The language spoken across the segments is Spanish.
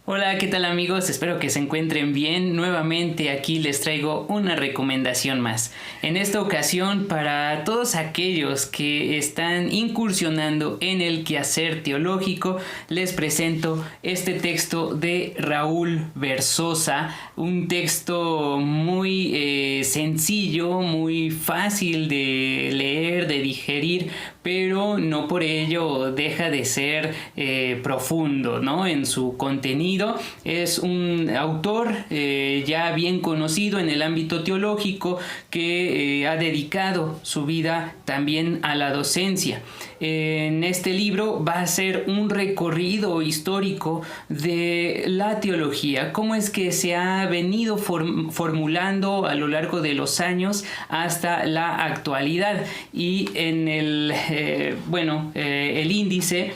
Hola, ¿qué tal amigos? Espero que se encuentren bien. Nuevamente aquí les traigo una recomendación más. En esta ocasión, para todos aquellos que están incursionando en el quehacer teológico, les presento este texto de Raúl Versosa, un texto muy sencillo, muy fácil de leer, de digerir, pero no por ello deja de ser profundo, ¿no? En su contenido. Es un autor ya bien conocido en el ámbito teológico que ha dedicado su vida también a la docencia. En este libro va a ser un recorrido histórico de la teología, cómo es que se ha venido formulando a lo largo de los años hasta la actualidad. Y en el índice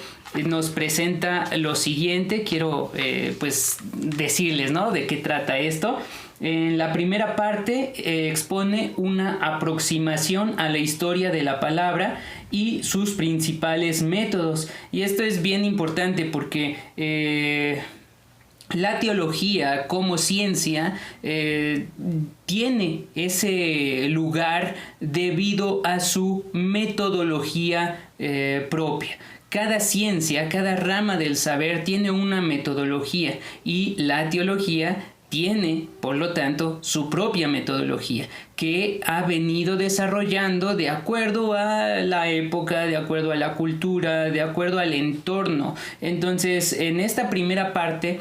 nos presenta lo siguiente. Quiero decirles, ¿no?, de qué trata esto. En la primera parte expone una aproximación a la historia de la palabra y sus principales métodos. Y esto es bien importante porque la teología como ciencia tiene ese lugar debido a su metodología propia. Cada ciencia, cada rama del saber tiene una metodología y la teología tiene, por lo tanto, su propia metodología que ha venido desarrollando de acuerdo a la época, de acuerdo a la cultura, de acuerdo al entorno. Entonces, en esta primera parte,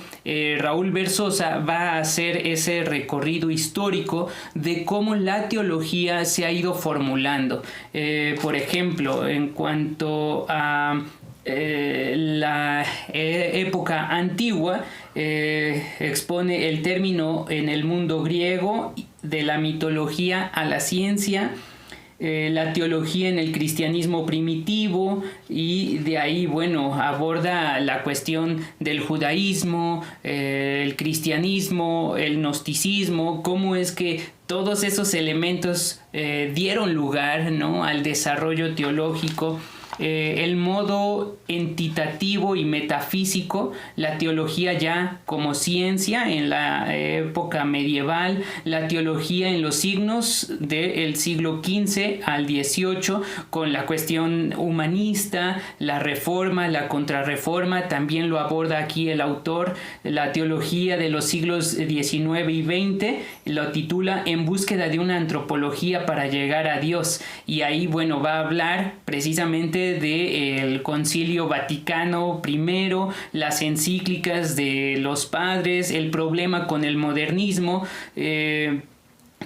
Raúl Versosa va a hacer ese recorrido histórico de cómo la teología se ha ido formulando. Por ejemplo, en cuanto a la época antigua, expone el término en el mundo griego de la mitología a la ciencia, la teología en el cristianismo primitivo, y de ahí, aborda la cuestión del judaísmo, el cristianismo, el gnosticismo, cómo es que todos esos elementos dieron lugar, ¿no?, al desarrollo teológico. El modo entitativo y metafísico, la teología ya como ciencia en la época medieval, la teología en los signos del siglo XV al XVIII, con la cuestión humanista, la reforma, la contrarreforma, también lo aborda aquí el autor. La teología de los siglos XIX y XX lo titula En búsqueda de una antropología para llegar a Dios, y ahí va a hablar precisamente del Concilio Vaticano I, las encíclicas de los padres, el problema con el modernismo,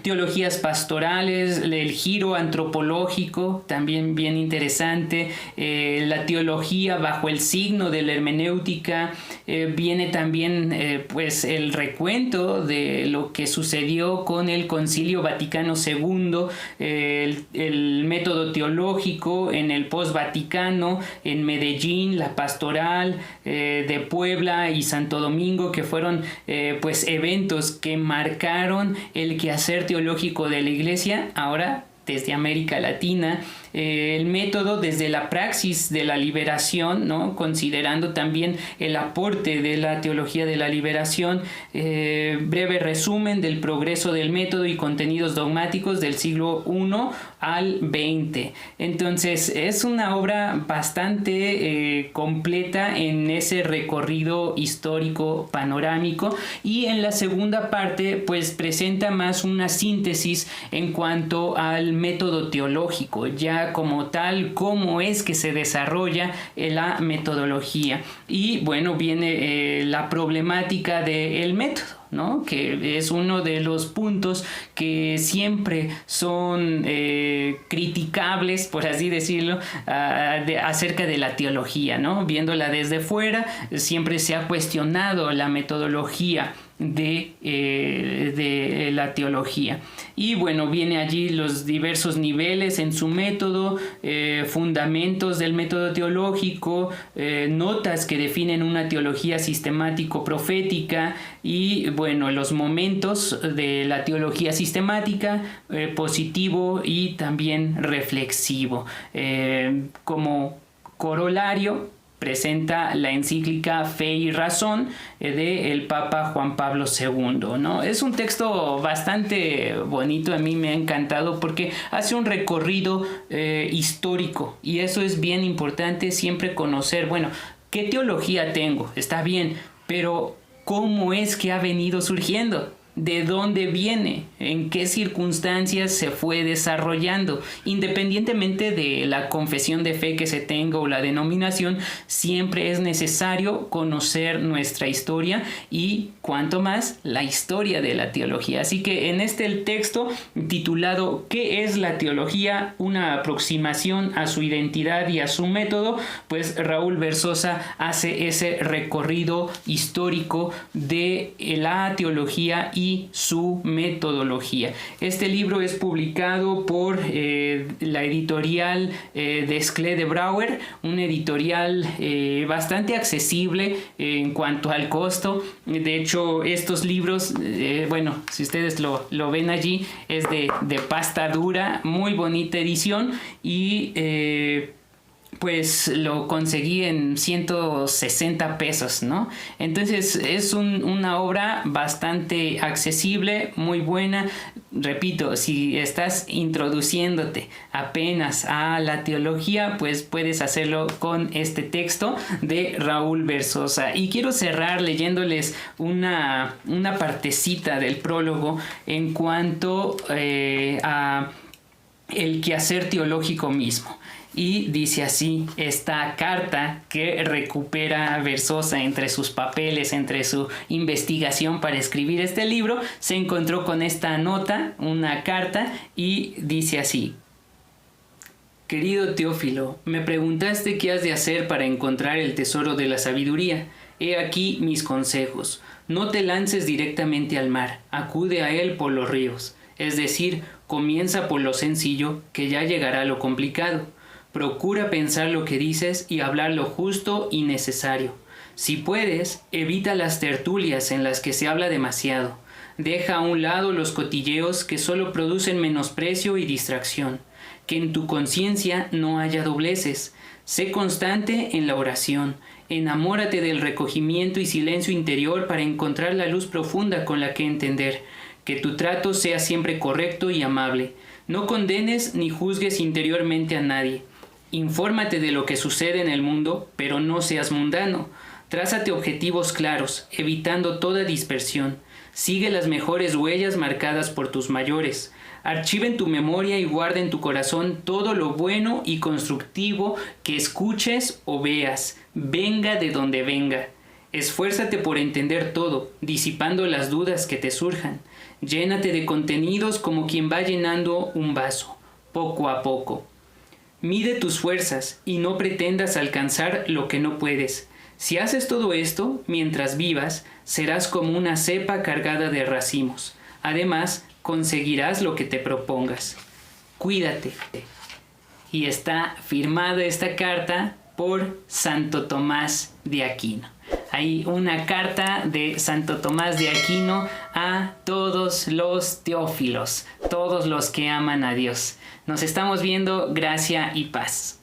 teologías pastorales, el giro antropológico, también bien interesante, la teología bajo el signo de la hermenéutica, viene también el recuento de lo que sucedió con el Concilio Vaticano II, el método teológico en el post-Vaticano, en Medellín, la pastoral de Puebla y Santo Domingo, que fueron eventos que marcaron el quehacer teológico de la Iglesia, ahora desde América Latina. El método desde la praxis de la liberación, ¿no?, considerando también el aporte de la teología de la liberación. Breve resumen del progreso del método y contenidos dogmáticos del siglo I al XX. Entonces es una obra bastante completa en ese recorrido histórico panorámico, y en la segunda parte presenta más una síntesis en cuanto al método teológico, ya como tal, cómo es que se desarrolla la metodología. Y viene la problemática del método, ¿no?, que es uno de los puntos que siempre son criticables, por así decirlo, acerca de la teología, ¿no? Viéndola desde fuera, siempre se ha cuestionado la metodología de la teología. Y viene allí los diversos niveles en su método, fundamentos del método teológico, notas que definen una teología sistemático-profética, y los momentos de la teología sistemática, positivo y también reflexivo. Como corolario, presenta la encíclica Fe y Razón del Papa Juan Pablo II, ¿no? Es un texto bastante bonito, a mí me ha encantado porque hace un recorrido histórico, y eso es bien importante, siempre conocer, bueno, ¿qué teología tengo? Está bien, pero ¿cómo es que ha venido surgiendo? ¿De dónde viene? ¿En qué circunstancias se fue desarrollando? Independientemente de la confesión de fe que se tenga o la denominación, siempre es necesario conocer nuestra historia y, cuanto más, la historia de la teología. Así que en este el texto titulado ¿Qué es la teología? Una aproximación a su identidad y a su método, pues Raúl Versosa hace ese recorrido histórico de la teología y su metodología. Este libro es publicado por la editorial Desclée de Brouwer, un editorial bastante accesible en cuanto al costo. De hecho, estos libros, bueno, si ustedes lo ven allí, es de pasta dura, muy bonita edición, y pues lo conseguí en 160 pesos, ¿no? Entonces es una obra bastante accesible, muy buena. Repito, si estás introduciéndote apenas a la teología, pues puedes hacerlo con este texto de Raúl Versosa. Y quiero cerrar leyéndoles una partecita del prólogo en cuanto a el quehacer teológico mismo. Y dice así esta carta que recupera Versosa entre sus papeles, entre su investigación para escribir este libro. Se encontró con esta nota, una carta, y dice así: Querido Teófilo, me preguntaste qué has de hacer para encontrar el tesoro de la sabiduría. He aquí mis consejos. No te lances directamente al mar, acude a él por los ríos. Es decir, comienza por lo sencillo, que ya llegará lo complicado. Procura pensar lo que dices y hablar lo justo y necesario. Si puedes, evita las tertulias en las que se habla demasiado. Deja a un lado los cotilleos que solo producen menosprecio y distracción. Que en tu conciencia no haya dobleces. Sé constante en la oración. Enamórate del recogimiento y silencio interior para encontrar la luz profunda con la que entender. Que tu trato sea siempre correcto y amable. No condenes ni juzgues interiormente a nadie. Infórmate de lo que sucede en el mundo, pero no seas mundano. Trázate objetivos claros, evitando toda dispersión. Sigue las mejores huellas marcadas por tus mayores. Archiva en tu memoria y guarda en tu corazón todo lo bueno y constructivo que escuches o veas, venga de donde venga. Esfuérzate por entender todo, disipando las dudas que te surjan. Llénate de contenidos como quien va llenando un vaso, poco a poco. Mide tus fuerzas y no pretendas alcanzar lo que no puedes. Si haces todo esto, mientras vivas, serás como una cepa cargada de racimos. Además, conseguirás lo que te propongas. Cuídate. Y está firmada esta carta por Santo Tomás de Aquino. Hay una carta de Santo Tomás de Aquino a todos los teófilos, todos los que aman a Dios. Nos estamos viendo, gracia y paz.